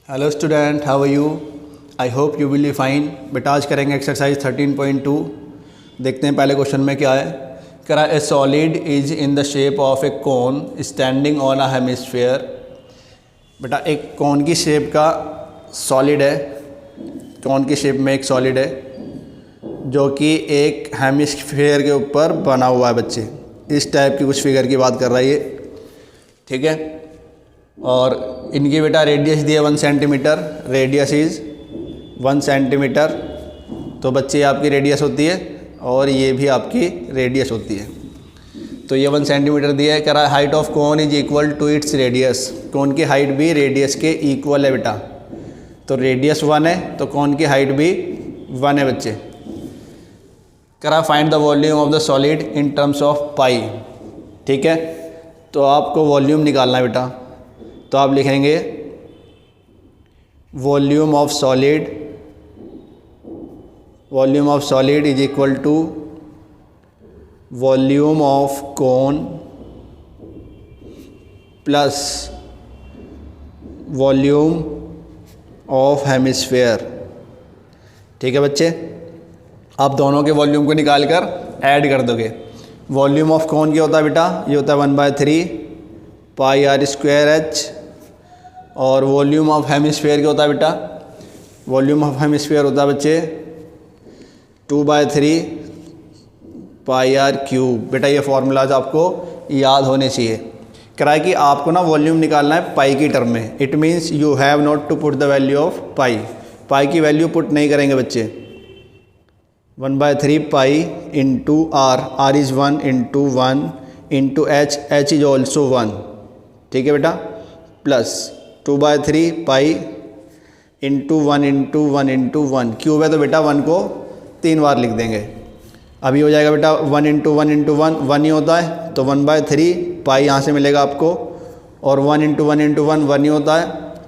Hello student, how are you? I hope you will be fine. बेटा आज करेंगे exercise 13.2। देखते हैं पहले क्वेश्चन में क्या है। कह रहा है ए solid is in the shape of A cone standing on a hemisphere. बेटा एक कोन की शेप का सॉलिड है, कोन की शेप में एक सॉलिड है जो कि एक हेमिस्फीयर के ऊपर बना हुआ है। बच्चे इस टाइप की कुछ फिगर की बात कर रहा है ये, ठीक है। और इनकी बेटा रेडियस दिया 1 सेंटीमीटर, रेडियस इज़ 1 सेंटीमीटर। तो बच्चे आपकी रेडियस होती है और ये भी आपकी रेडियस होती है। तो ये 1 सेंटीमीटर दिया है। कह रहा है height of cone is equal to its radius. Cone की हाइट भी रेडियस के इक्वल है बेटा। तो रेडियस 1 है तो कोन की हाइट भी 1 है बच्चे। कह रहा find the volume of the solid in terms of pi. ठीक है, तो आपको वॉल्यूम निकालना है बेटा। तो आप लिखेंगे volume of solid is equal to volume of cone plus volume of hemisphere. ठीक है बच्चे, आप दोनों के वॉल्यूम को निकाल कर ऐड कर दोगे। वॉल्यूम ऑफ कोन क्या होता है बेटा? ये होता है 1/3 पाई आर स्क्वायर एच। और वॉल्यूम ऑफ हेमिस्फीयर क्या होता है बेटा? वॉल्यूम ऑफ हेमिस्फीयर होता है बच्चे 2/3 पाई आर क्यूब। बेटा ये फॉर्मूलाज आपको याद होने चाहिए। कह रहा है कि आपको ना वॉल्यूम निकालना है पाई की टर्म में। It means you have not to put the value of pi. Pi की वैल्यू पुट नहीं करेंगे बच्चे। 1/3 pi into r, r is 1 into 1 into h, h is also 1। ठीक है बेटा, plus 2/3 pi into 1 into 1 into 1। Cube है तो बेटा 1 को 3 बार लिख देंगे। अभी हो जाएगा बेटा 1 इंटू 1 इंटू 1, 1 ही होता है तो 1/3 पाई यहाँ से मिलेगा आपको। और 1 इंटू 1 इंटू 1 1 ही होता है,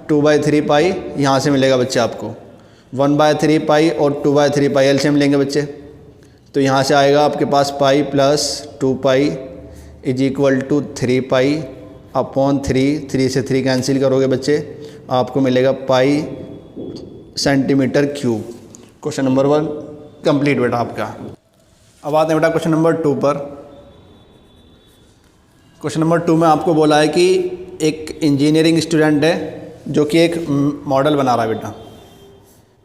2/3 पाई यहाँ से मिलेगा बच्चे आपको। 1/3 पाई और 2/3 पाई एलसीएम लेंगे बच्चे। तो यहाँ से आएगा आपके पास pi plus 2 pi is equal to 3 pi upon 3 से 3 कैंसिल करोगे बच्चे, आपको मिलेगा pi centimetre cube. Question number 1 complete बेटा आपका। अब आते हैं बेटा क्वेश्चन नंबर 2 पर। क्वेश्चन नंबर 2 में आपको बोला है कि एक इंजीनियरिंग स्टूडेंट है जो कि एक मॉडल बना रहा है बेटा।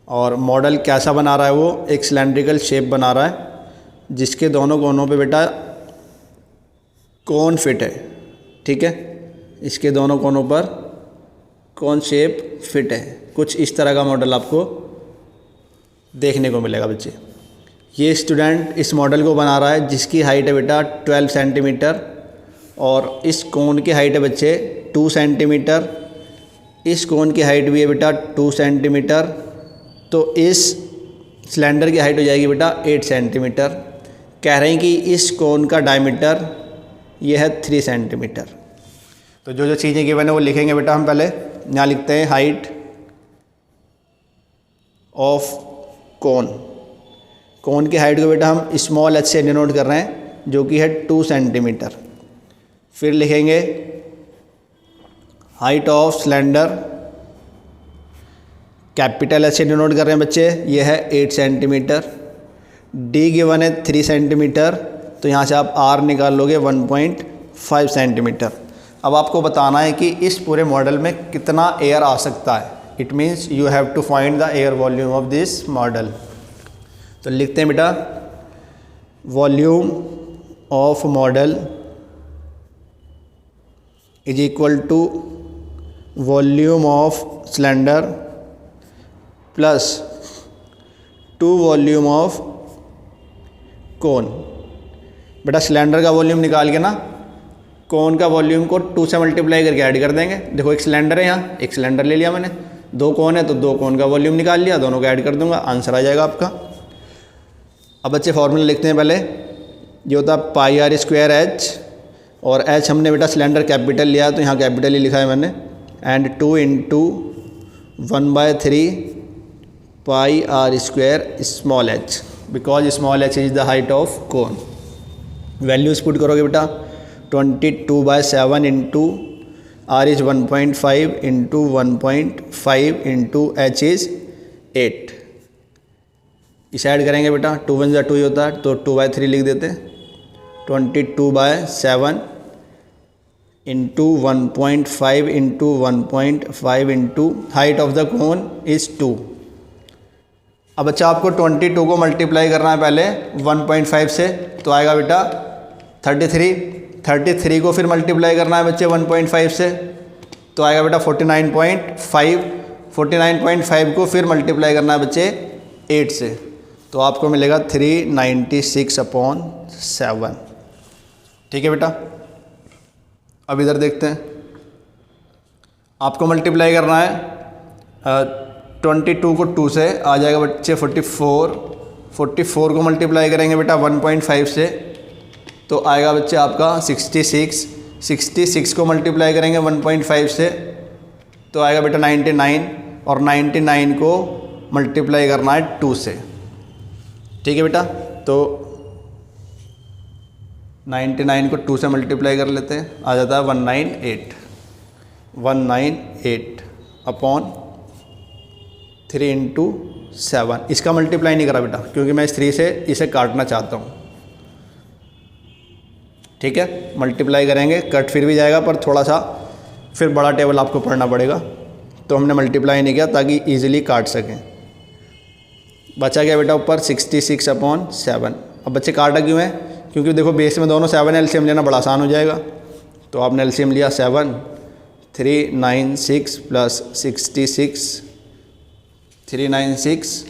और मॉडल कैसा बना रहा है? वो एक सिलेंड्रिकल शेप बना रहा है जिसके दोनों कोनों पे बेटा कोन फिट है। ठीक है, इसके दोनों कोनों पर कोन शेप फिट है। कुछ इस तरह का मॉडल आपको देखने को मिलेगा बच्चे। ये स्टूडेंट इस मॉडल को बना रहा है जिसकी हाइट है बेटा 12 सेंटीमीटर और इस कोन की हाइट है बच्चे 2 सेंटीमीटर। इस कोन की हाइट भी है बेटा 2 सेंटीमीटर। तो इस सिलेंडर की हाइट हो जाएगी बेटा 8 सेंटीमीटर। कह रहे हैं कि इस कोन का डायमीटर ये है 3 सेंटीमीटर। तो जो जो चीज़ें गिवन है वो लिखेंगे बेटा हम। पहले यहाँ लिखते हैं हाइट ऑफ कोन। कोन की हाइट को बेटा हम स्मॉल एच से डिनोट कर रहे हैं जो कि है 2 सेंटीमीटर। फिर लिखेंगे height of cylinder, capital H से डिनोट कर रहे हैं बच्चे, ये है 8 सेंटीमीटर। डी गिवन है 3 सेंटीमीटर, तो यहाँ से आप आर निकाल लोगे 1.5 सेंटीमीटर। अब आपको बताना है कि इस पूरे मॉडल में कितना एयर आ सकता है। It means you have to find the air volume of this model. तो लिखते हैं बेटा volume of model is equal to volume of cylinder plus 2 volume of cone. बेटा सिलेंडर का वॉल्यूम निकाल के ना कोन का वॉल्यूम को 2 से मल्टीप्लाई करके ऐड कर देंगे। देखो एक सिलेंडर है, यहाँ एक सिलेंडर ले लिया मैंने, 2 कोन है तो 2 कोन का वॉल्यूम निकाल लिया, दोनों को ऐड कर दूंगा, आंसर आ जाएगा आपका। अब बच्चे फॉर्मूला लिखते हैं पहले। ये होता है पाई आर स्क्वायर एच और एच हमने बेटा सिलेंडर कैपिटल लिया तो यहाँ कैपिटल ही लिखा है मैंने। And 2 into 1/3 pi r square small h, because small h is the height of cone. Values put करोगे बेटा 22/7 into R is 1.5 into 1.5 into H is 8। इसे ऐड करेंगे बेटा, 2 1 2 ही होता है, तो 2/3 लिख देते हैं। 22/7 into 1.5 into 1.5 into height of the cone is 2। अब बच्चा आपको 22 को मल्टीप्लाई करना है पहले 1.5 से, तो आएगा बेटा 33 को फिर मल्टीप्लाई करना है बच्चे 1.5 से, तो आएगा बेटा 49.5 को फिर मल्टीप्लाई करना है बच्चे 8 से, तो आपको मिलेगा 396/7। ठीक है बेटा। अब इधर देखते हैं, आपको मल्टीप्लाई करना है 22 को 2 से, आ जाएगा बच्चे 44 को मल्टीप्लाई करेंगे बेटा 1.5 से, तो आएगा बच्चे आपका 66 को मल्टीप्लाई करेंगे 1.5 से, तो आएगा बेटा 99, और 99 को मल्टीप्लाई करना है 2 से। ठीक है बेटा, तो 99 को 2 से मल्टीप्लाई कर लेते हैं, आ जाता है 198 अपॉन 3 इंटू 7। इसका मल्टीप्लाई नहीं करा बेटा, क्योंकि मैं इस 3 से इसे काटना चाहता हूँ। ठीक है, मल्टीप्लाई करेंगे, कट फिर भी जाएगा, पर थोड़ा सा फिर बड़ा टेबल आपको पढ़ना पड़ेगा, तो हमने मल्टीप्लाई नहीं किया ताकि इजीली काट सकें। बचा गया बेटा ऊपर 66/7। अब बच्चे काटा क्यों है, क्योंकि देखो बेस में दोनों 7 एलसीएम लेना बड़ा आसान हो जाएगा, तो आपने एलसीएम लिया 7, 396 प्लस 66, 396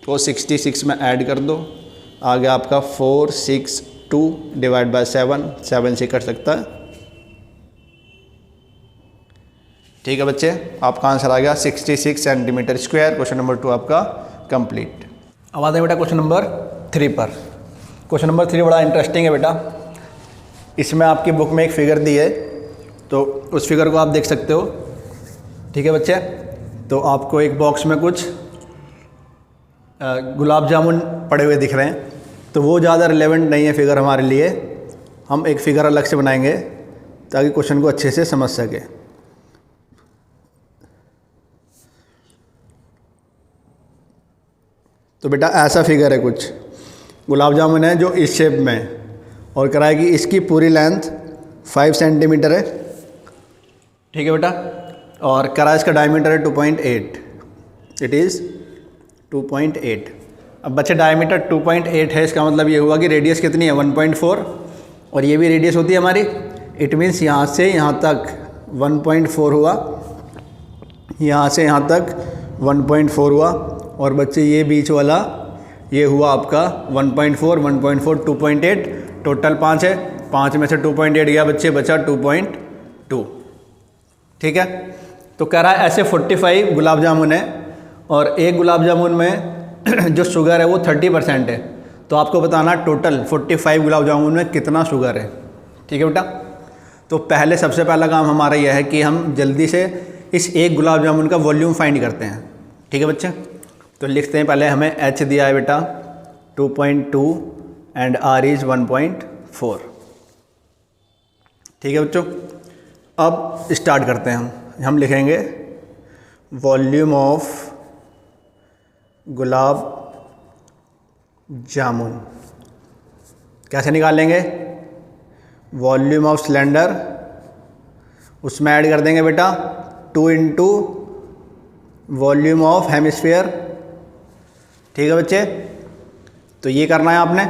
को 66 में ऐड कर दो, आ गया आपका 462 डिवाइड बाय 7 से कट सकता है। ठीक है बच्चे, आपका आंसर आ गया 66 सेंटीमीटर स्क्वायर। क्वेश्चन नंबर 2 आपका कंप्लीट। अब आते हैं बेटा क्वेश्चन नंबर 3 पर। क्वेश्चन नंबर 3 बड़ा इंटरेस्टिंग है बेटा। इसमें आपकी बुक में एक फिगर दी है, तो उस फिगर को आप देख सकते हो। ठीक है बच्चे, तो आपको एक बॉक्स में कुछ गुलाब जामुन पड़े हुए दिख रहे हैं, तो वो ज़्यादा रिलेवेंट नहीं है फिगर हमारे लिए। हम एक फ़िगर अलग से बनाएंगे ताकि क्वेश्चन को अच्छे से समझ सके। तो बेटा ऐसा फिगर है, कुछ गुलाब जामुन है जो इस शेप में है, और कराए कि इसकी पूरी लेंथ 5 सेंटीमीटर है। ठीक है बेटा, और करा इसका डायमीटर है 2.8, इट इज़ 2.8। अब बच्चे डायमीटर 2.8 है, इसका मतलब ये हुआ कि रेडियस कितनी है 1.4, और ये भी रेडियस होती है हमारी। इट मीन्स यहाँ से यहाँ तक 1.4 हुआ, यहाँ से यहाँ तक 1.4 हुआ, और बच्चे ये बीच वाला ये हुआ आपका 1.4, 2.8, टोटल 5 है। 5 में से 2.8 गया बच्चे, बचा 2.2। ठीक है, तो कह रहा है ऐसे 45 गुलाब जामुन है, और एक गुलाब जामुन में जो शुगर है वो 30% है। तो आपको बताना टोटल 45 गुलाब जामुन में कितना शुगर है। ठीक है बेटा, तो पहले सबसे पहला काम हमारा यह है कि हम जल्दी से इस एक गुलाब जामुन का वॉल्यूम फाइंड करते हैं। ठीक है बच्चे, तो लिखते हैं पहले, हमें H दिया है बेटा 2.2 एंड R इज़ 1.4। ठीक है बच्चों, अब स्टार्ट करते हैं। हम लिखेंगे वॉल्यूम ऑफ गुलाब जामुन। कैसे निकालेंगे, वॉल्यूम ऑफ सिलेंडर, उसमें ऐड कर देंगे बेटा 2 इंटू वॉल्यूम ऑफ हेमिस्फीयर। ठीक है बच्चे, तो ये करना है आपने।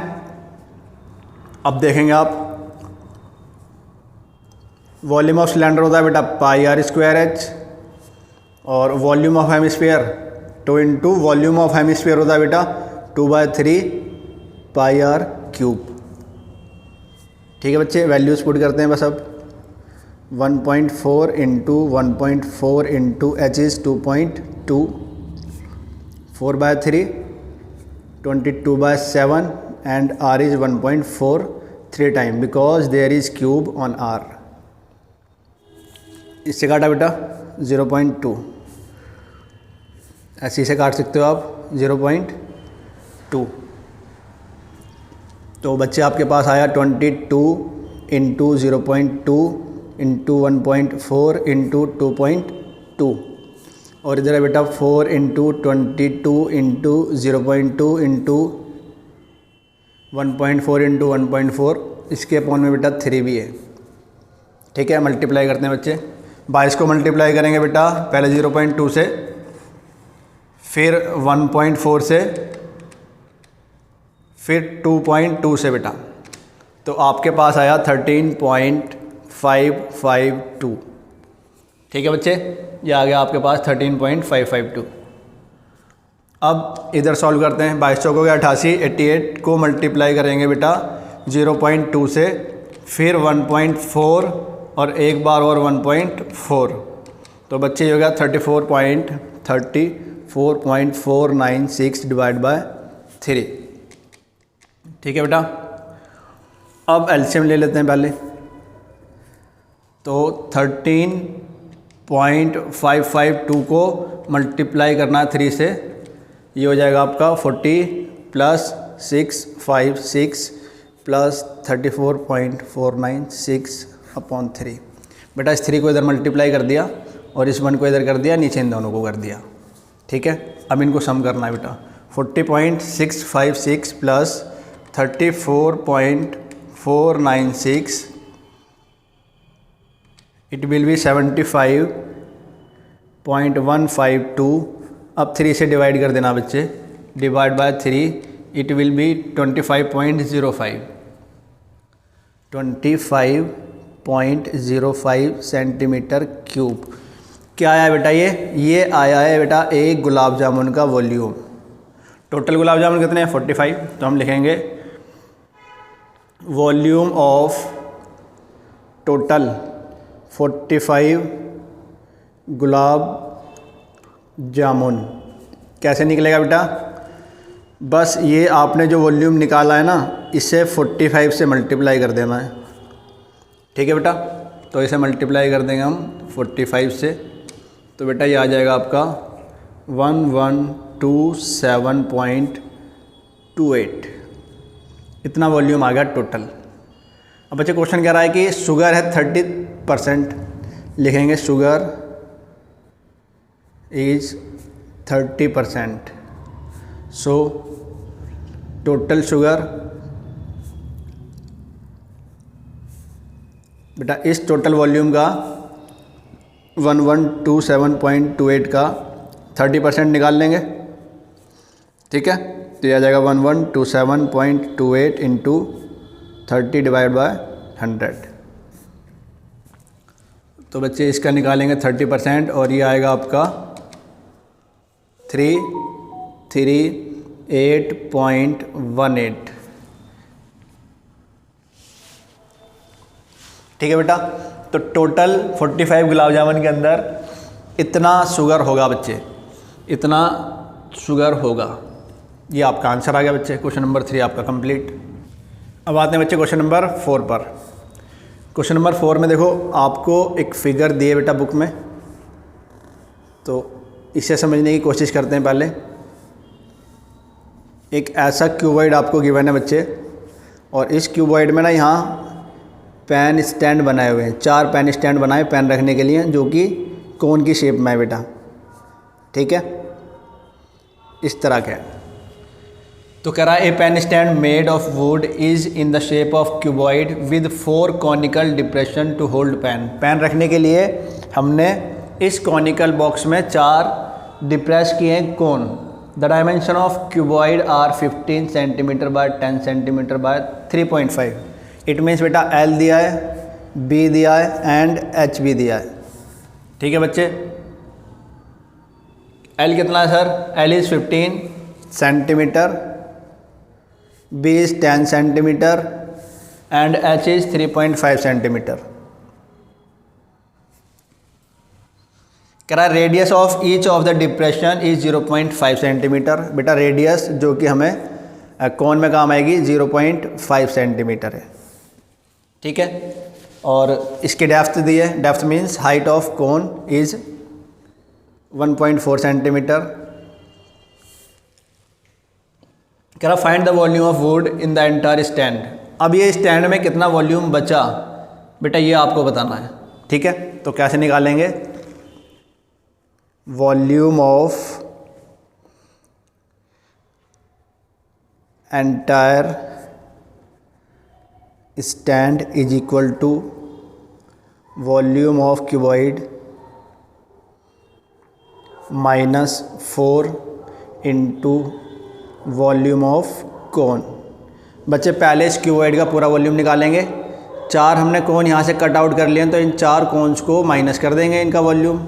अब देखेंगे आप, वॉल्यूम ऑफ सिलेंडर होता है बेटा πr²h, और volume of hemisphere 2 into volume of hemisphere होता है बेटा 2/3 πr³। ठीक है बच्चे, वैल्यूज पुट करते हैं बस। अब 1.4 into 1.4 into H is 2.2, 4/3, 22/7 and R is 1.4 3 time, because there is cube on R। इससे काटा बेटा 0.2, ऐसे से काट सकते हो आप 0.2। तो बच्चे आपके पास आया 22 इंटू 0.2 इंटू 1.4 इंटू 2.2 और इधर है बेटा 4 इंटू 22 इंटू 0.2 इंटू 1.4 इंटू 1.4, इसके अपॉन में बेटा 3 भी है। ठीक है, मल्टीप्लाई करते हैं बच्चे। 22 को मल्टीप्लाई करेंगे बेटा पहले 0.2 से, फिर 1.4 से, फिर 2.2 से बेटा, तो आपके पास आया 13.552। ठीक है बच्चे, ये आ गया आपके पास 13.552। अब इधर सॉल्व करते हैं। 22 चौको 88, 88 को मल्टीप्लाई करेंगे बेटा 0.2 से, फिर 1.4 और एक बार और 1.4, तो बच्चे ये हो गया 34.496 डिवाइड बाय 3। ठीक है बेटा, अब एलसीएम ले लेते हैं पहले। तो 13.552 को मल्टीप्लाई करना है 3 से, ये हो जाएगा आपका 40 प्लस 656 प्लस 34.496 अपॉन 3। बेटा इस 3 को इधर मल्टीप्लाई कर दिया और इस 1 को इधर कर दिया, नीचे इन दोनों को कर दिया। ठीक है, अब इनको सम करना है बेटा। 40.656 प्लस 34.496, इट विल बी 75.152। अब 3 से डिवाइड कर देना बच्चे, divide by 3, it will B 25.05 centimetre cube. क्या आया बेटा ये आया है बेटा एक गुलाब जामुन का वॉल्यूम। टोटल गुलाब जामुन कितने हैं? 45। तो हम लिखेंगे volume of total 45 gulab jamun. कैसे निकलेगा बेटा? बस ये आपने जो वॉल्यूम निकाला है ना, इसे 45 से मल्टीप्लाई कर देना है। ठीक है बेटा, तो इसे मल्टीप्लाई कर देंगे हम 45 से, तो बेटा ये आ जाएगा आपका 1127.28। इतना वॉल्यूम आ गया टोटल। अब बच्चे क्वेश्चन कह रहा है कि शुगर है 30%, लिखेंगे sugar is 30%। So total sugar, बेटा इस टोटल वॉल्यूम का 1127.28 का 30% निकाल लेंगे। ठीक है, तो यह आ जाएगा 1127.28 इंटू 30 डिवाइड बाय 100। तो बच्चे इसका निकालेंगे 30% और ये आएगा आपका 338.18। ठीक है बेटा, तो टोटल 45 गुलाब जामुन के अंदर इतना शुगर होगा बच्चे, इतना शुगर होगा। ये आपका आंसर आ गया बच्चे। क्वेश्चन नंबर 3 आपका कंप्लीट। अब आते हैं बच्चे क्वेश्चन नंबर 4 पर। क्वेश्चन नंबर 4 में देखो आपको एक फिगर दिए बेटा बुक में, तो इसे समझने की कोशिश करते हैं। पहले एक ऐसा क्यूबॉइड आपको गिवन है बच्चे, और इस क्यूबॉइड में ना यहाँ पेन स्टैंड बनाए हुए हैं, 4 पेन स्टैंड बनाए पेन रखने के लिए, जो कि कोन की शेप में है बेटा। ठीक है, इस तरह का है। तो कह रहा है a pen stand made of wood is in the shape of cuboid with 4 conical depression to hold pen. Pen रखने के लिए हमने इस कॉनिकल बॉक्स में 4 डिप्रेस किए हैं cone. The dimension of cuboid are 15 centimetre by 10 centimetre by 3.5। It means बेटा L दिया है, बी दिया है एंड एच भी दिया है। ठीक है बच्चे, एल कितना है sir? L is 15 centimetre, B is 10 centimetre and H is 3.5 centimetre. कह रहा है radius of each of the depression is 0.5 centimetre. बेटा रेडियस जो कि हमें कौन में काम आएगी 0.5 सेंटीमीटर है। ठीक है, और इसकी डेप्थ दी है, depth means height of cone is 1.4 centimetre. कह रहा find the volume of would in the entire stand. अब ये स्टैंड में कितना वॉल्यूम बचा बेटा, ये आपको बताना है। ठीक है, तो कैसे निकालेंगे, volume of entire stand is equal to volume of cuboid -4 into volume of cone. बच्चे पहले इस क्यूबॉइड का पूरा वॉल्यूम निकालेंगे। 4 हमने कोन यहाँ से कट आउट कर लिए हैं, तो इन 4 कोन्स को माइनस कर देंगे इनका वॉल्यूम।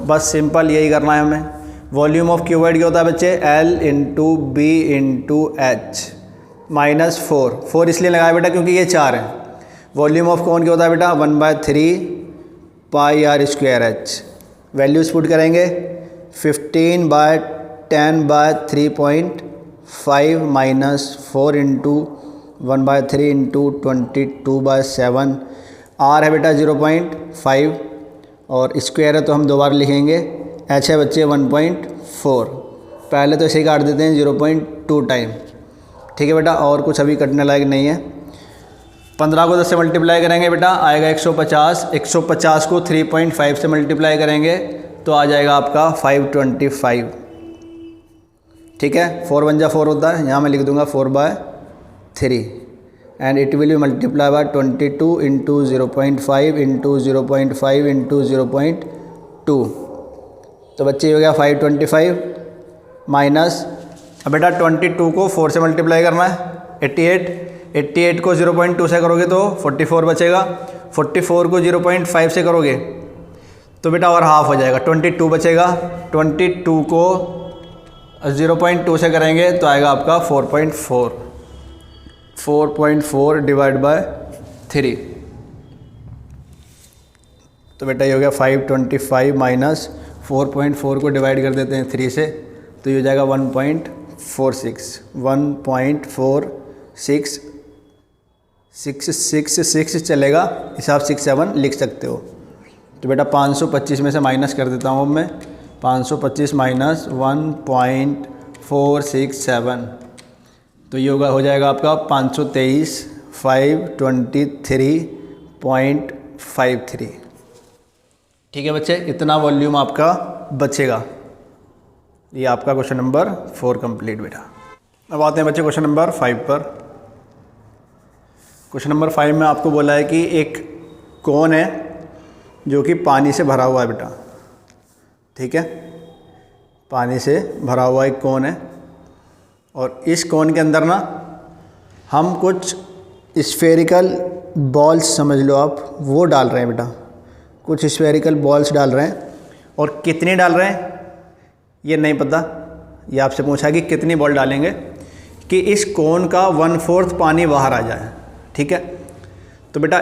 बस सिंपल यही करना है हमें। वॉल्यूम ऑफ क्यूबॉइड क्या होता है बच्चे, L into B into H -4 इसलिए लगाया बेटा क्योंकि ये 4 है। वॉल्यूम ऑफ कोन क्या होता है बेटा, 1/3 pi r square h. Values put करेंगे, 15/10/3.5 -4 इंटू 1/3 इंटू 22/7। आर है बेटा 0.5 और स्क्वायर है तो हम दोबारा लिखेंगे। एच है बच्चे 1.4। पहले तो इसे काट देते हैं 0.2 टाइम। ठीक है बेटा, और कुछ अभी कटने लायक नहीं है। 15 को 10 से मल्टीप्लाई करेंगे बेटा, आएगा 150। 150 को 3.5 से मल्टीप्लाई करेंगे तो आ जाएगा आपका 525। ठीक है, 4 1 जा 4 होता है, यहाँ मैं लिख दूंगा 4/3 and it will B multiply by 22 into 0.5 into 0.5 into 0.2। तो बच्चे हो गया 525 माइनस, अब बेटा 22 को 4 से मल्टीप्लाई करना है, 88 को 0.2 से करोगे तो 44 बचेगा। 44 को 0.5 से करोगे तो बेटा और हाफ हो जाएगा, 22 बचेगा। 22 को 0.2 से करेंगे तो आएगा आपका 4.4 डिवाइड बाय 3। तो बेटा ये हो गया 525 माइनस 4.4 को डिवाइड कर देते हैं 3 से, तो ये हो जाएगा 1.46 चलेगा, हिसाब 6 7 लिख सकते हो। तो बेटा 525 में से माइनस कर देता हूँ अब मैं, 525 माइनस 1.467, तो ये होगा हो जाएगा आपका 523 523.53। ठीक है बच्चे, इतना वॉल्यूम आपका बचेगा। ये आपका क्वेश्चन नंबर 4 कंप्लीट बेटा। अब आते हैं बच्चे क्वेश्चन नंबर 5 पर। क्वेश्चन नंबर 5 में आपको बोला है कि एक कोन है जो कि पानी से भरा हुआ है बेटा। ठीक है, पानी से भरा हुआ एक कोन है और इस कोन के अंदर ना हम कुछ स्फेरिकल बॉल्स समझ लो आप, वो डाल रहे हैं बेटा। कुछ स्फेरिकल बॉल्स डाल रहे हैं और कितनी डाल रहे हैं ये नहीं पता। ये आपसे पूछा कि कितनी बॉल डालेंगे कि इस कोन का 1/4 पानी बाहर आ जाए। ठीक है, तो बेटा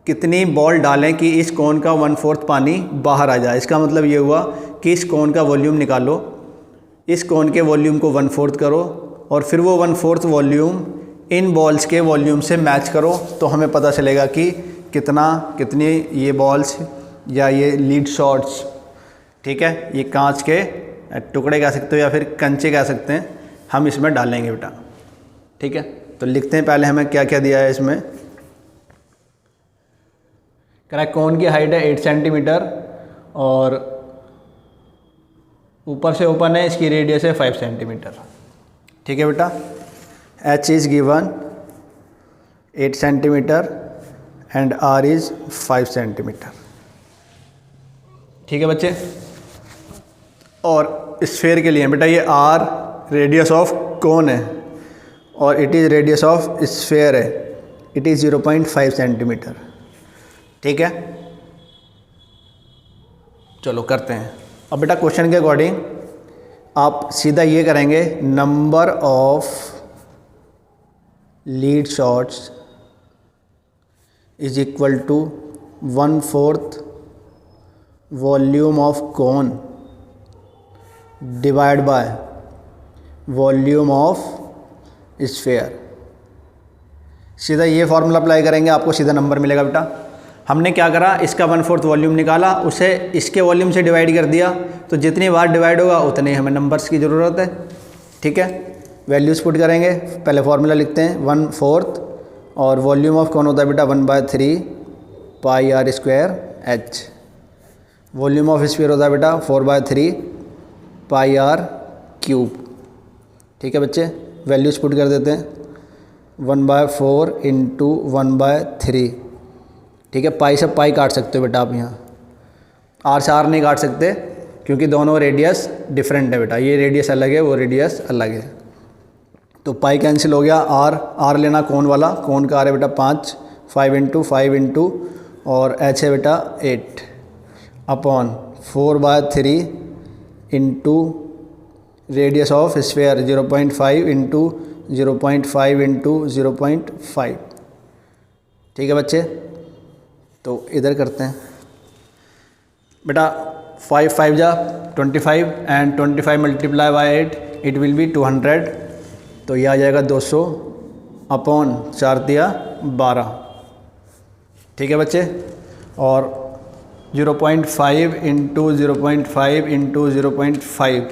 कितनी बॉल डालें कि इस कोन का 1/4 पानी बाहर आ जाए। इसका मतलब ये हुआ कि इस कोन का वॉल्यूम निकालो, इस कोन के वॉल्यूम को 1/4 करो और फिर वो 1/4 वॉल्यूम इन बॉल्स के वॉल्यूम से मैच करो, तो हमें पता चलेगा कि कितनी ये बॉल्स या ये लीड शॉट्स, ठीक है, ये कांच के टुकड़े कह सकते हो या फिर कंचे कह सकते हैं, हम इसमें डालेंगे बेटा। ठीक है, तो लिखते हैं पहले हमें क्या क्या दिया है इसमें। करेक्ट, कोन की हाइट है 8 सेंटीमीटर और ऊपर से ओपन है, इसकी रेडियस है 5 सेंटीमीटर। ठीक है बेटा, H is given 8 centimetre and R is 5 centimetre. ठीक है बच्चे, और स्फेयर के लिए बेटा ये R रेडियस ऑफ कोन है और it is radius of sphere है, इट इज़ 0.5 सेंटीमीटर। ठीक है, चलो करते हैं। अब बेटा क्वेश्चन के अकॉर्डिंग आप सीधा ये करेंगे, number of lead shots is equal to 1/4 volume of cone divide by volume of sphere. सीधा ये फॉर्मूला अप्लाई करेंगे, आपको सीधा नंबर मिलेगा बेटा। हमने क्या करा, इसका 1/4 वॉल्यूम निकाला, उसे इसके वॉल्यूम से डिवाइड कर दिया, तो जितनी बार डिवाइड होगा उतने हमें नंबर्स की ज़रूरत है। ठीक है, वैल्यूज़ पुट करेंगे, पहले फॉर्मूला लिखते हैं 1/4 और वॉल्यूम ऑफ कौन होता है बेटा 1/3 pi r square h। Volume of sphere होता है बेटा 4/3 पाई आर क्यूब। ठीक है बच्चे, वैल्यूज पुट कर देते हैं 1/4 इंटू 1/3। ठीक है, पाई से पाई काट सकते हो बेटा आप, यहाँ आर से आर नहीं काट सकते क्योंकि दोनों रेडियस डिफरेंट है बेटा, ये रेडियस अलग है वो रेडियस अलग है। तो पाई कैंसिल हो गया, आर लेना कोन वाला, कोन का आर है बेटा 5 इंटू 5 इंटू और एच है बेटा 8 upon 4/3 into radius of sphere 0.5 into 0.5 into 0.5। ठीक है बच्चे, तो इधर करते हैं बेटा 5 5 जा 25 and 25 multiply by 8 it will B 200। तो ये आ जाएगा 200 अपॉन 4 दिया 12। ठीक है बच्चे, और 0.5 इंटू 0.5 इंटू 0.5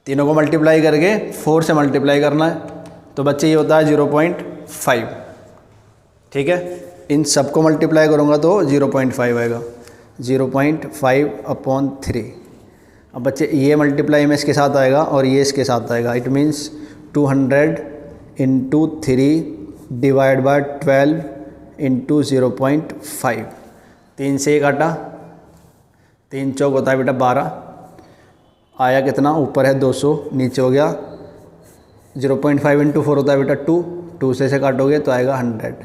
तीनों को मल्टीप्लाई करके 4 से मल्टीप्लाई करना है, तो बच्चे ये होता है 0.5। ठीक है, इन सबको मल्टीप्लाई करूँगा तो 0.5 आएगा, 0.5 अपॉन 3। अब बच्चे ये मल्टीप्लाई में इसके साथ आएगा और ये इसके साथ आएगा, it means 200 into 3 divide by 12 into 0.5। 3 से 1 काटा, 3 चौक होता है बेटा 12, आया कितना, ऊपर है 200, नीचे हो गया 0.5 इंटू 4 होता है बेटा 2 से काटोगे तो आएगा 100।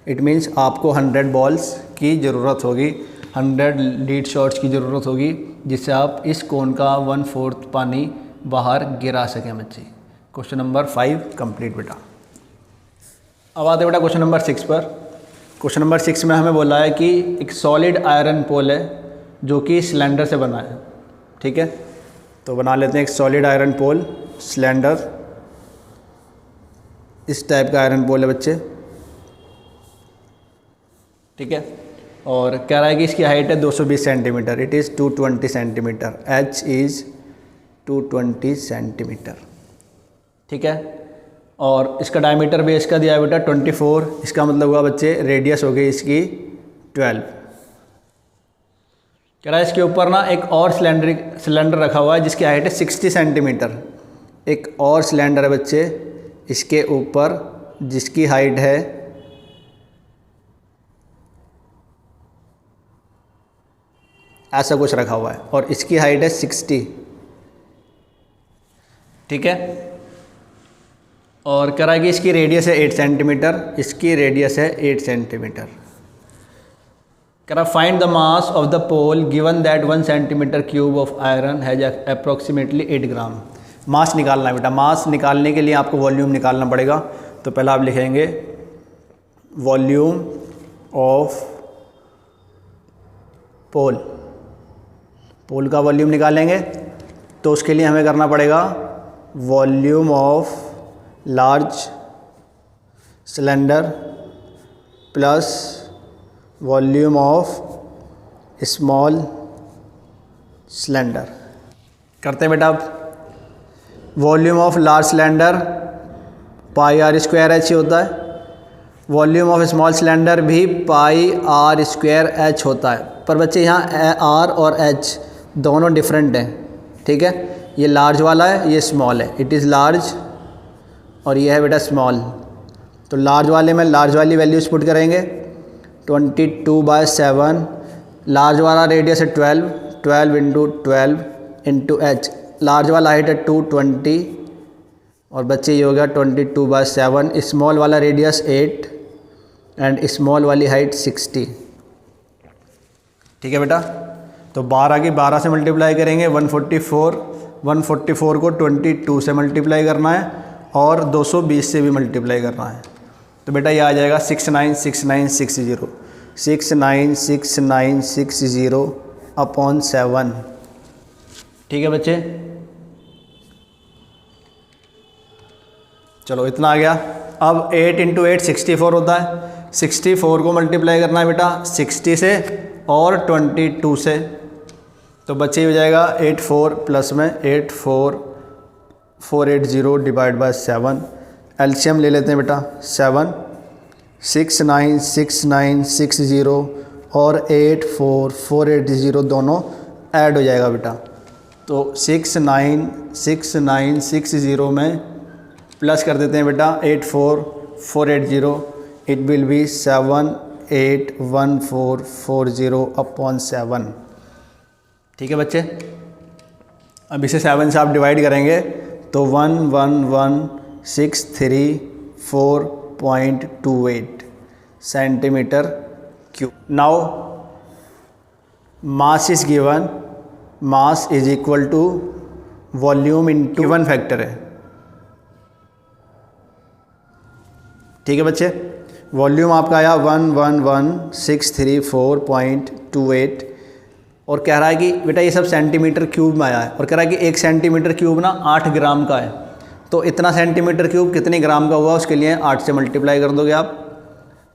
इट मीन्स आपको 100 बॉल्स की ज़रूरत होगी, 100 लीड शॉट्स की ज़रूरत होगी जिससे आप इस कोन का 1/4 पानी बाहर गिरा सकें बच्चे। क्वेश्चन नंबर 5 कंप्लीट बेटा। अब आते बेटा क्वेश्चन नंबर 6 पर। क्वेश्चन नंबर 6 में हमें बोला है कि एक सॉलिड आयरन पोल है जो कि सिलेंडर से बना है। ठीक है, तो बना लेते हैं एक सॉलिड आयरन पोल, सिलेंडर, इस टाइप का आयरन पोल है बच्चे। ठीक है, और कह रहा है कि इसकी हाइट है 220 centimetre, it is 220 centimetre, H is 220 centimetre. ठीक है, और इसका डायमीटर बेस का दिया है बेटा 24, इसका मतलब हुआ बच्चे रेडियस हो गई इसकी 12। कह रहा है इसके ऊपर ना एक और सिलेंडर रखा हुआ है जिसकी हाइट है 60 सेंटीमीटर। एक और सिलेंडर है बच्चे इसके ऊपर जिसकी हाइट है ऐसा कुछ रखा हुआ है और इसकी हाइट है 60। ठीक है, और कह रहा है कि इसकी रेडियस है 8 सेंटीमीटर, इसकी रेडियस है 8 सेंटीमीटर। कह रहा find the mass of the pole given that 1 centimetre cube of iron has approximately 8 gram. Mass निकालना है बेटा, मास निकालने के लिए आपको वॉल्यूम निकालना पड़ेगा। तो पहला आप लिखेंगे वॉल्यूम ऑफ पोल, पोल का वॉल्यूम निकालेंगे तो उसके लिए हमें करना पड़ेगा volume of large cylinder plus volume of small cylinder. करते हैं बेटा, अब volume of large cylinder pi r square h होता है, वॉल्यूम ऑफ स्मॉल सिलेंडर भी पाई आर स्क्वायर एच होता है। पर बच्चे यहाँ आर और एच दोनों डिफरेंट हैं। ठीक है, ये लार्ज वाला है, ये स्मॉल है, इट इज़ लार्ज और ये है बेटा स्मॉल। तो लार्ज वाले में लार्ज वाली वैल्यूज पुट करेंगे 22/7, लार्ज वाला रेडियस है 12 इंटू 12 इंटू एच, लार्ज वाला हाइट है 220 और बच्चे ये हो गया 22/7, स्मॉल वाला रेडियस 8 एंड स्मॉल वाली हाइट 60। ठीक है बेटा, तो 12 की 12 से मल्टीप्लाई करेंगे 144 को 22 से मल्टीप्लाई करना है और 220 से भी मल्टीप्लाई करना है। तो बेटा ये आ जाएगा 696960 696960 अपॉन 7। ठीक है बच्चे, चलो इतना आ गया। अब 8 इंटू 8 64 होता है, 64 को मल्टीप्लाई करना है बेटा 60 से और 22 से। तो बच्चे हो जाएगा 84 प्लस में 84480 डिवाइड बाय 7। एलसीएम ले लेते हैं बेटा 7 696960 और 84480 दोनों ऐड हो जाएगा बेटा। तो 69660 में प्लस कर देते हैं बेटा 84480, इट विल बी 781440/7। ठीक है बच्चे, अब इसे 7 से आप डिवाइड करेंगे तो 11163.4.28 centimetre cube. Now mass is given, mass is equal to volume into given factor है। ठीक है बच्चे, वॉल्यूम आपका आया 11163.4.28 और कह रहा है कि बेटा ये सब सेंटीमीटर क्यूब में आया है और कह रहा है कि 1 सेंटीमीटर क्यूब ना 8 ग्राम का है। तो इतना सेंटीमीटर क्यूब कितने ग्राम का हुआ, उसके लिए 8 से मल्टीप्लाई कर दोगे आप।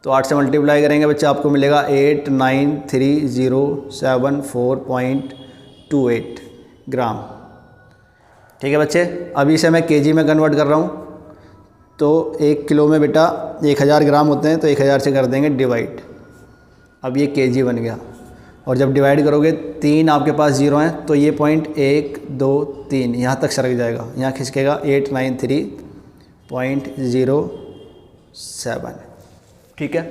तो 8 से मल्टीप्लाई करेंगे बच्चे, आपको मिलेगा 89307.4.28 ग्राम। ठीक है बच्चे, अभी इसे मैं केजी में कन्वर्ट कर रहा हूँ। तो 1 किलो में बेटा 1000 ग्राम होते हैं, तो 1000 से कर देंगे डिवाइड। अब ये केजी बन गया और जब डिवाइड करोगे 3 आपके पास जीरो हैं, तो ये पॉइंट 1 2 3 यहाँ तक सरक जाएगा, यहाँ खिसकेगा 893.07। ठीक है,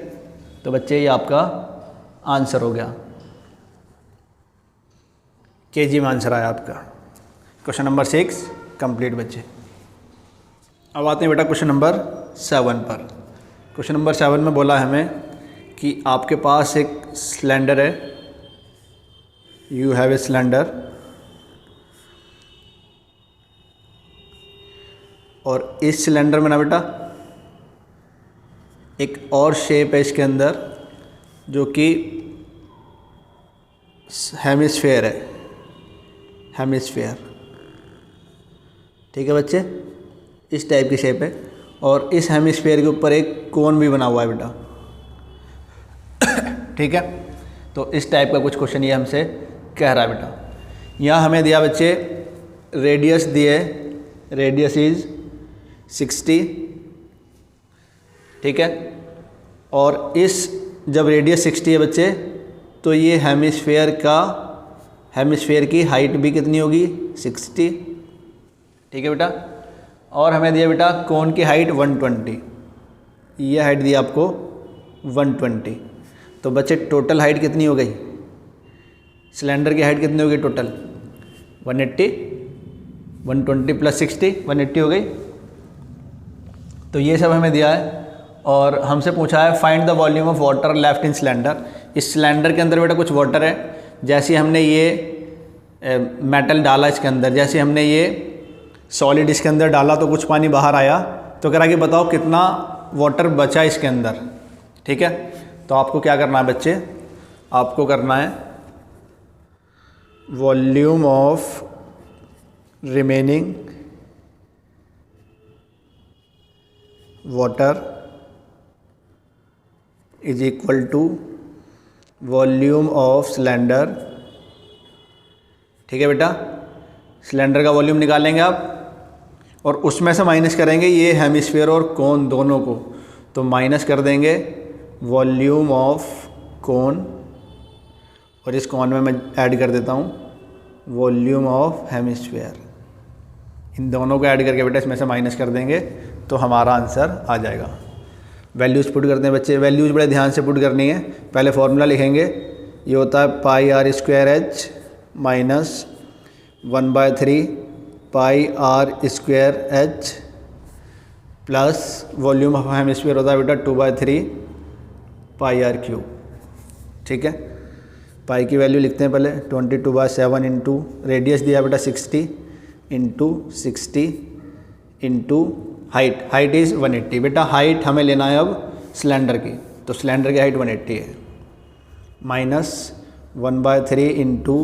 तो बच्चे ये आपका आंसर हो गया, केजी में आंसर आया आपका। क्वेश्चन नंबर 6 कंप्लीट बच्चे। अब आते हैं बेटा क्वेश्चन नंबर 7 पर। क्वेश्चन नंबर 7 में बोला है हमें कि आपके पास एक सिलेंडर है, यू हैव ए सिलेंडर, और इस सिलेंडर में ना बेटा एक और शेप है इसके अंदर जो कि हेमिस्फेयर है, हेमिस्फेयर। ठीक है बच्चे, इस टाइप की शेप है और इस हेमिस्फेयर के ऊपर एक कोन भी बना हुआ है बेटा। ठीक है, तो इस टाइप का कुछ क्वेश्चन ये हमसे कह रहा है बेटा। यहाँ हमें दिया बच्चे रेडियस दिए, रेडियस इज 60। ठीक है, और इस जब रेडियस 60 है बच्चे, तो ये हेमिस्फेयर की हाइट भी कितनी होगी 60। ठीक है बेटा, और हमें दिया बेटा कोन की हाइट 120, ये हाइट दी आपको 120। तो बच्चे टोटल हाइट कितनी हो गई, सिलेंडर की हाइट कितनी हो गई टोटल 180, 120 प्लस 60 180 हो गई। तो ये सब हमें दिया है और हमसे पूछा है find the volume of water left in cylinder. इस सिलेंडर के अंदर बेटा कुछ वाटर है, जैसे हमने ये मेटल डाला इसके अंदर, जैसे हमने ये सॉलिड इसके अंदर डाला तो कुछ पानी बाहर आया, तो कह रहा कि बताओ कितना वाटर बचा इसके अंदर। ठीक है, तो आपको क्या करना है बच्चे, आपको करना है volume of remaining water is equal to volume of cylinder. ठीक है बेटा, सिलेंडर का वॉल्यूम निकालेंगे आप और उसमें से माइनस करेंगे ये हेमिस्फीयर और कोन दोनों को, तो माइनस कर देंगे वॉल्यूम ऑफ कोन, और इस कोन में मैं ऐड कर देता हूँ वॉल्यूम ऑफ हेमिस्फीयर। इन दोनों को ऐड करके बेटा इसमें से माइनस कर देंगे तो हमारा आंसर आ जाएगा। वैल्यूज़ पुट करते हैं बच्चे, वैल्यूज़ बड़े ध्यान से पुट करनी है। पहले फॉर्मूला लिखेंगे, ये होता है πr² minus 1/3 πr² plus volume of hemisphere होता है बेटा 2/3 πr³। ठीक है, पाई की वैल्यू लिखते हैं पहले 22/7 इंटू रेडियस दिया बेटा 60 इंटू 60 इंटू हाइट इज़ 180। बेटा हाइट हमें लेना है अब सिलेंडर की, तो सिलेंडर की हाइट 180 है, माइनस 1/3 इंटू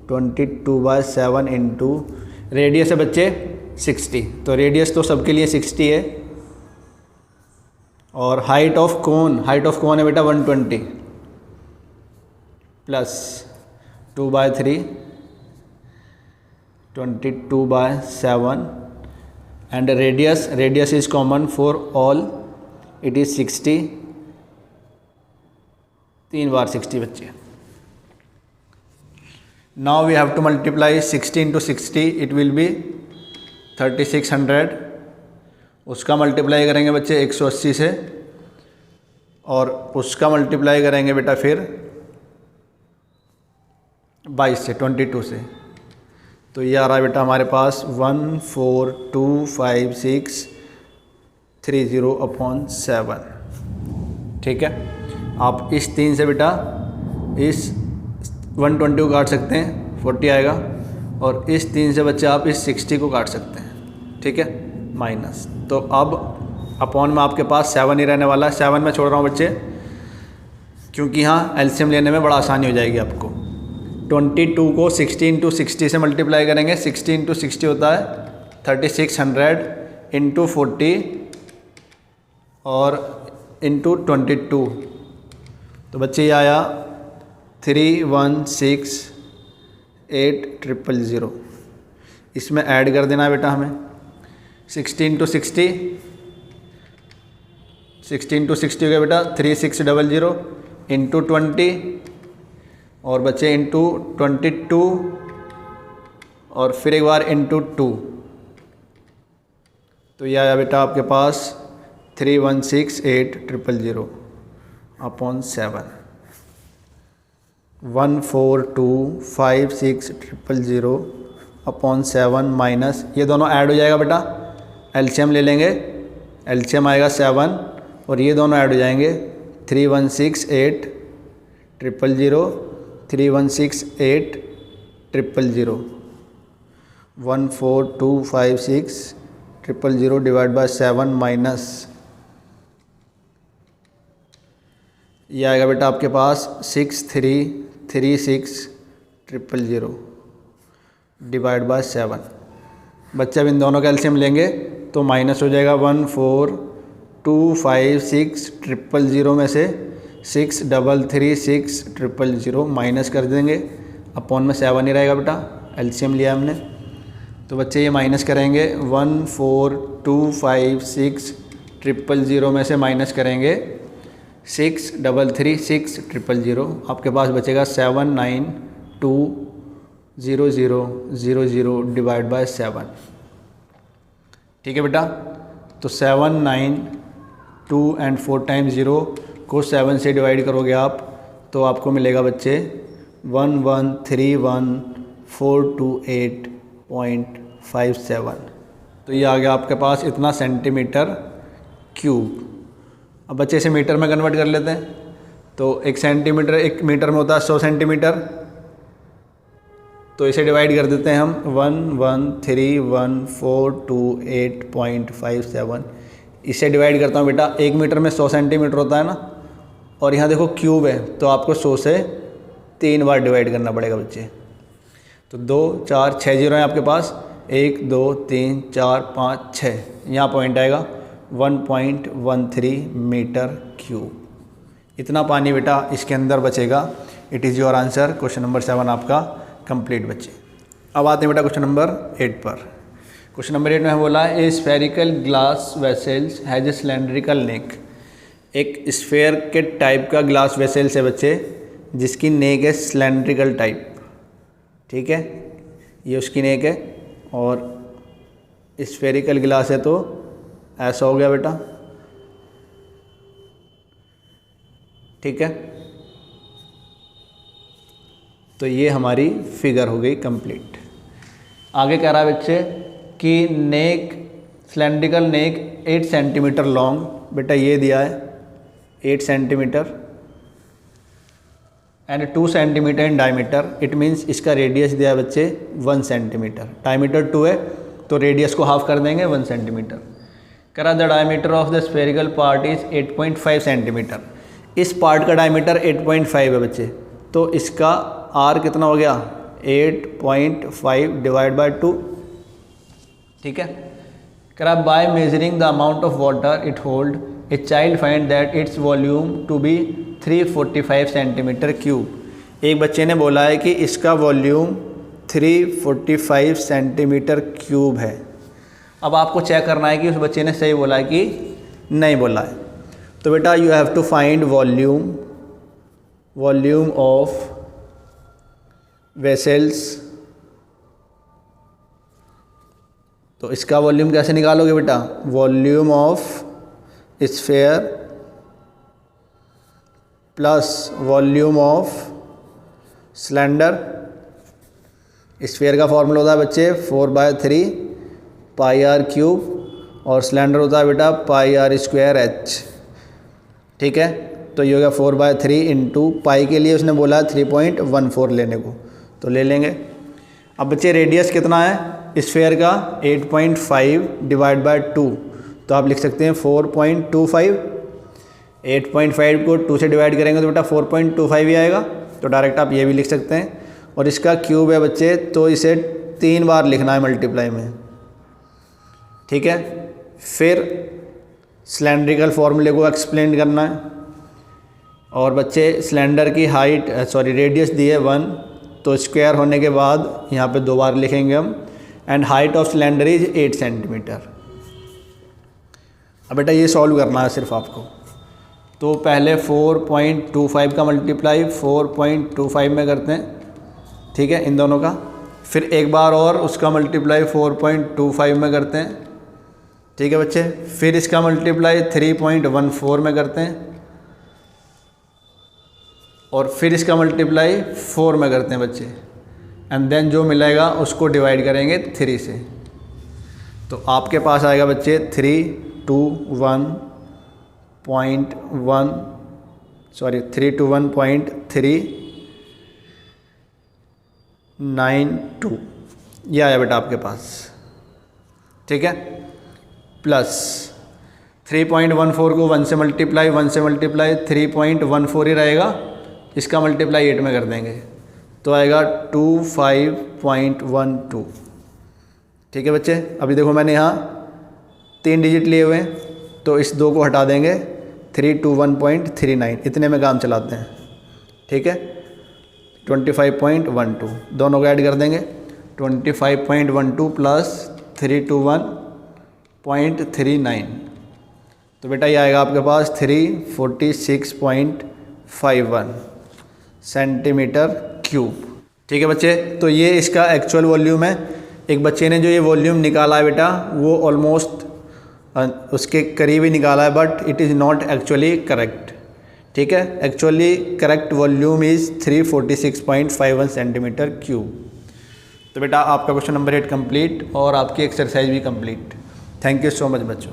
22/7 इंटू रेडियस है बच्चे 60, तो रेडियस तो सबके लिए 60 है, और हाइट ऑफ कोन है बेटा 120 plus 2/3 22/7 and radius is common for all, it is 60 3 बार 60 बच्चे। Now we have to multiply 60 into 60, it will be 3600। उसका मल्टीप्लाई करेंगे बच्चे 180 से, और उसका मल्टीप्लाई करेंगे बेटा फिर 22 से, 22 से। तो ये आ रहा है बेटा हमारे पास 1425630/7। ठीक है, आप इस 3 से बेटा इस 120 को काट सकते हैं, 40 आएगा, और इस 3 से बच्चे आप इस 60 को काट सकते हैं। ठीक है, माइनस। तो अब अपॉन में आपके पास 7 ही रहने वाला है। 7 में छोड़ रहा हूँ बच्चे, क्योंकि यहाँ एलसीएम लेने में बड़ा आसानी हो जाएगी आपको। 22 को 60 इंटू 60 से मल्टीप्लाई करेंगे। 60 इंटू 60 होता है 3600 इंटू 40 और इंटू 22। तो बच्चे ये आया 3168000। इसमें ऐड कर देना है बेटा हमें 60 इंटू 60 हो गया बेटा 3600 इंटू 20 और बच्चे इंटू 22 और फिर एक बार इंटू 2। तो ये आया बेटा आपके पास 3168000/7। 1425600/7 माइनस, ये दोनों ऐड हो जाएगा बेटा, एलसीएम ले लेंगे, एलसीएम आएगा 7 और ये दोनों ऐड हो जाएंगे 3168000 3168000 1425600/7 माइनस, ये आएगा बेटा आपके पास 6336000/7। बच्चे अब इन दोनों का एलसीएम लेंगे तो माइनस हो जाएगा 1425600 में से 633600 माइनस कर देंगे, अपॉन में 7 ही रहेगा बेटा, एलसीएम लिया हमने। तो बच्चे ये माइनस करेंगे 1425600 में से माइनस करेंगे 633600, आपके पास बचेगा 7920000/7। ठीक है बेटा, तो 792 एंड 4 टाइम्स 0 को 7 से डिवाइड करोगे आप तो आपको मिलेगा बच्चे 1131428.57। तो ये आ गया आपके पास इतना सेंटीमीटर क्यूब। अब बच्चे इसे मीटर में कन्वर्ट कर लेते हैं। तो 1 सेंटीमीटर 1 मीटर में होता है 100 सेंटीमीटर, तो इसे डिवाइड कर देते हैं हम 1131428.57। इसे डिवाइड करता हूँ बेटा, 1 मीटर में 100 सेंटीमीटर होता है ना, और यहाँ देखो क्यूब है तो आपको 100 से 3 बार डिवाइड करना पड़ेगा बच्चे। तो 2 4 6 जीरो हैं आपके पास, 1 2 3 4 5 6, यहाँ पॉइंट आएगा 1.13 मीटर क्यूब। इतना पानी बेटा इसके अंदर बचेगा। It is your answer. Question number 7 आपका कंप्लीट बच्चे। अब आते हैं बेटा क्वेश्चन नंबर 8 पर। क्वेश्चन नंबर 8 में बोला है a spherical glass vessels has a cylindrical neck. एक स्फेयर के टाइप का ग्लास वेसल्स है बच्चे जिसकी नेक है सिलेंड्रिकल टाइप। ठीक है, ये उसकी नेक है और स्फेरिकल ग्लास है तो ऐसा हो गया बेटा। ठीक है, तो ये हमारी फिगर हो गई कंप्लीट। आगे कह रहा है बच्चे कि नेक सिलेंड्रिकल नेक 8 सेंटीमीटर लॉन्ग, बेटा ये दिया है 8 centimetre and 2 centimetre in diameter. It means इसका रेडियस दिया है बच्चे 1 सेंटीमीटर, डायमीटर 2 है तो रेडियस को हाफ कर देंगे 1 सेंटीमीटर। कह रहा the diameter of the spherical part is 8.5 centimetre. इस पार्ट का डायमीटर 8.5 है बच्चे, तो इसका आर कितना हो गया 8.5 डिवाइड बाय 2। ठीक है, कह रहा by measuring the amount of water it hold a child find that its volume to be 345 centimetre cube. एक बच्चे ने बोला है कि इसका वॉल्यूम 345 सेंटीमीटर क्यूब है। अब आपको चेक करना है कि उस बच्चे ने सही बोला है कि नहीं बोला है। तो बेटा you have to find volume volume of vessels, तो इसका वॉल्यूम कैसे निकालोगे बेटा, volume of sphere plus volume of cylinder. Sphere का फॉर्मूला होता है बच्चे 4/3 पाई आर क्यूब और सिलेंडर होता है बेटा पाई आर स्क्वायर एच। ठीक है, तो ये हो गया 4/3 इंटू पाई के लिए उसने बोला 3.14 लेने को, तो ले लेंगे। अब बच्चे रेडियस कितना है स्फीयर का 8.5 डिवाइड बाय 2, तो आप लिख सकते हैं 4.25। 8.5 को 2 से डिवाइड करेंगे तो बेटा 4.25 ही आएगा, तो डायरेक्ट आप ये भी लिख सकते हैं। और इसका क्यूब है बच्चे, तो इसे 3 बार लिखना है मल्टीप्लाई में। ठीक है, फिर सिलेंड्रिकल फॉर्मूले को एक्सप्लेन करना है। और बच्चे सिलेंडर की हाइट रेडियस दी है 1, तो स्क्वायर होने के बाद यहाँ पे 2 बार लिखेंगे हम। And height of cylinder is 8 centimetre. अब बेटा ये सॉल्व करना है सिर्फ आपको, तो पहले 4.25 का मल्टीप्लाई 4.25 में करते हैं। ठीक है, इन दोनों का। फिर एक बार और उसका मल्टीप्लाई 4.25 में करते हैं। ठीक है बच्चे, फिर इसका मल्टीप्लाई 3.14 में करते हैं और फिर इसका मल्टीप्लाई 4 में करते हैं बच्चे। एंड देन जो मिलेगा उसको डिवाइड करेंगे 3 से, तो आपके पास आएगा बच्चे 321.392 ये आया बेटा आपके पास। ठीक है, प्लस 3.14 को 1 से मल्टीप्लाई 3.14 ही रहेगा, इसका मल्टीप्लाई 8 में कर देंगे तो आएगा 25.12। ठीक है बच्चे, अभी देखो मैंने यहाँ 3 डिजिट लिए हुए हैं, तो इस 2 को हटा देंगे 321.39, इतने में काम चलाते हैं। ठीक है, 25.12 दोनों को ऐड कर देंगे, 25.12 प्लस 321.39, तो बेटा ये आएगा आपके पास 346.51 सेंटीमीटर क्यूब। ठीक है बच्चे, तो ये इसका एक्चुअल वॉल्यूम है। एक बच्चे ने जो ये वॉल्यूम निकाला है बेटा वो ऑलमोस्ट उसके करीब ही निकाला है, but it is not actually correct. ठीक है, actually correct volume is 346.51 centimetre cube. तो बेटा आपका क्वेश्चन नंबर 8 कंप्लीट और आपकी एक्सरसाइज भी complete. Thank you so much बच्चों।